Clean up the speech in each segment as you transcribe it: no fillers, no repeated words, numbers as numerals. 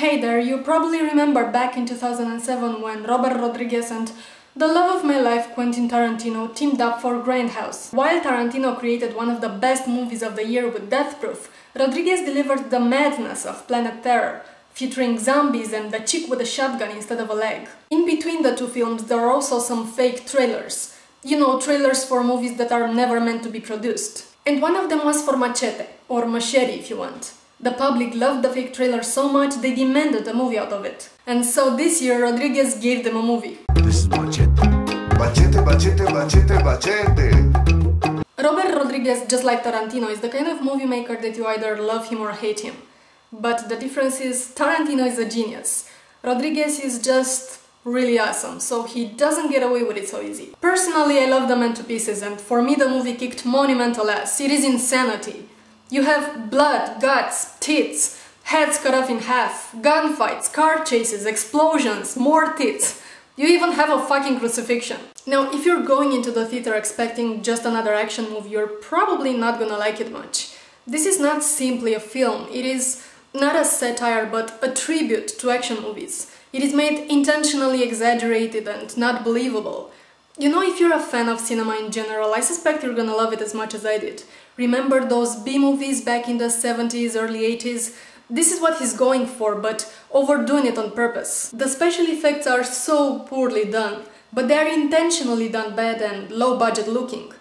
Hey there, you probably remember back in 2007 when Robert Rodriguez and the love of my life, Quentin Tarantino, teamed up for Grindhouse. While Tarantino created one of the best movies of the year with Death Proof, Rodriguez delivered the madness of Planet Terror, featuring zombies and a chick with a shotgun instead of a leg. In between the two films there are also some fake trailers. You know, trailers for movies that are never meant to be produced. And one of them was for Machete, or Machete if you want. The public loved the fake trailer so much they demanded a movie out of it. And so this year Rodriguez gave them a movie. This is Machete. Machete, machete, machete, machete. Robert Rodriguez, just like Tarantino, is the kind of movie maker that you either love him or hate him. But the difference is, Tarantino is a genius. Rodriguez is just really awesome, so he doesn't get away with it so easy. Personally, I love the man to pieces, and for me the movie kicked monumental ass. It is insanity. You have blood, guts, tits, heads cut off in half, gunfights, car chases, explosions, more tits. You even have a fucking crucifixion. Now, if you're going into the theater expecting just another action movie, you're probably not gonna like it much. This is not simply a film, it is not a satire but a tribute to action movies. It is made intentionally exaggerated and not believable. You know, if you're a fan of cinema in general, I suspect you're gonna love it as much as I did. Remember those B-movies back in the 70s, early 80s? This is what he's going for, but overdoing it on purpose. The special effects are so poorly done, but they are intentionally done bad and low-budget looking.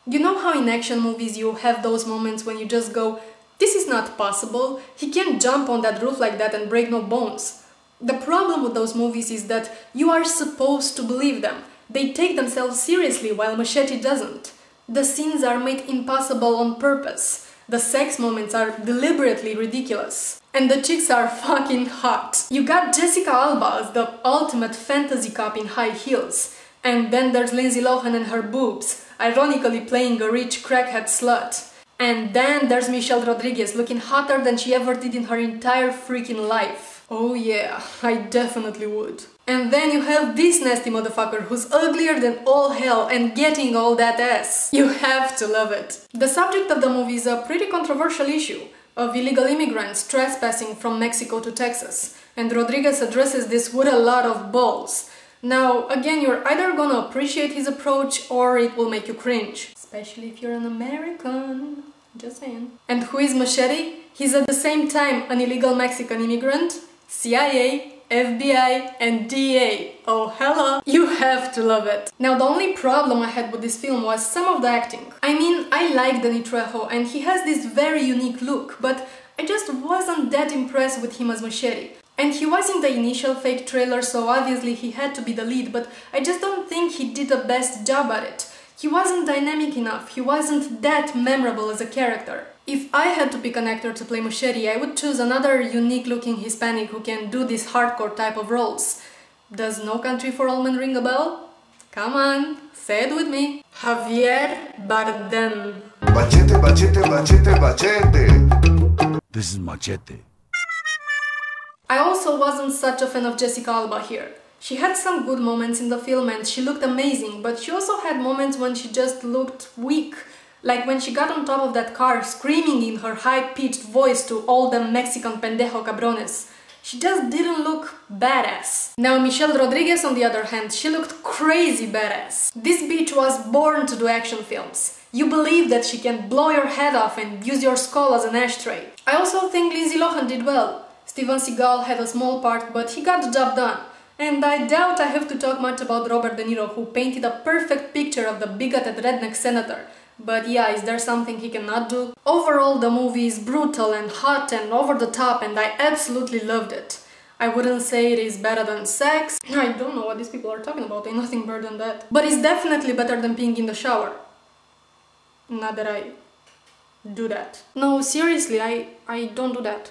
You know how in action movies you have those moments when you just go, this is not possible, he can't jump on that roof like that and break no bones. The problem with those movies is that you are supposed to believe them. They take themselves seriously while Machete doesn't. The scenes are made impossible on purpose. The sex moments are deliberately ridiculous. And the chicks are fucking hot. You got Jessica Alba as the ultimate fantasy cop in high heels. And then there's Lindsay Lohan and her boobs, ironically playing a rich crackhead slut. And then there's Michelle Rodriguez looking hotter than she ever did in her entire freaking life. Oh yeah, I definitely would. And then you have this nasty motherfucker who's uglier than all hell and getting all that ass. You have to love it. The subject of the movie is a pretty controversial issue of illegal immigrants trespassing from Mexico to Texas. And Rodriguez addresses this with a lot of balls. Now, again, you're either gonna appreciate his approach or it will make you cringe. Especially if you're an American. Just saying. And who is Machete? He's at the same time an illegal Mexican immigrant, CIA, FBI and DA. Oh, hello! You have to love it. Now, the only problem I had with this film was some of the acting. I mean, I like Danny Trejo and he has this very unique look, but I just wasn't that impressed with him as Machete. And he was in the initial fake trailer, so obviously he had to be the lead, but I just don't think he did the best job at it. He wasn't dynamic enough, he wasn't that memorable as a character. If I had to pick an actor to play Machete, I would choose another unique-looking Hispanic who can do these hardcore type of roles. Does No Country for Old Men ring a bell? Come on, say it with me. Javier Bardem. Machete, machete, machete, machete. This is Machete. I also wasn't such a fan of Jessica Alba here. She had some good moments in the film and she looked amazing, but she also had moments when she just looked weak. Like when she got on top of that car screaming in her high-pitched voice to all the Mexican pendejo cabrones. She just didn't look badass. Now Michelle Rodriguez, on the other hand, she looked crazy badass. This bitch was born to do action films. You believe that she can blow your head off and use your skull as an ashtray. I also think Lindsay Lohan did well. Steven Seagal had a small part, but he got the job done. And I doubt I have to talk much about Robert De Niro, who painted a perfect picture of the bigoted redneck senator. But yeah, is there something he cannot do? Overall, the movie is brutal and hot and over the top, and I absolutely loved it. I wouldn't say it is better than sex. I don't know what these people are talking about, ain't nothing better than that. But it's definitely better than peeing in the shower. Not that I do that. No, seriously, I don't do that.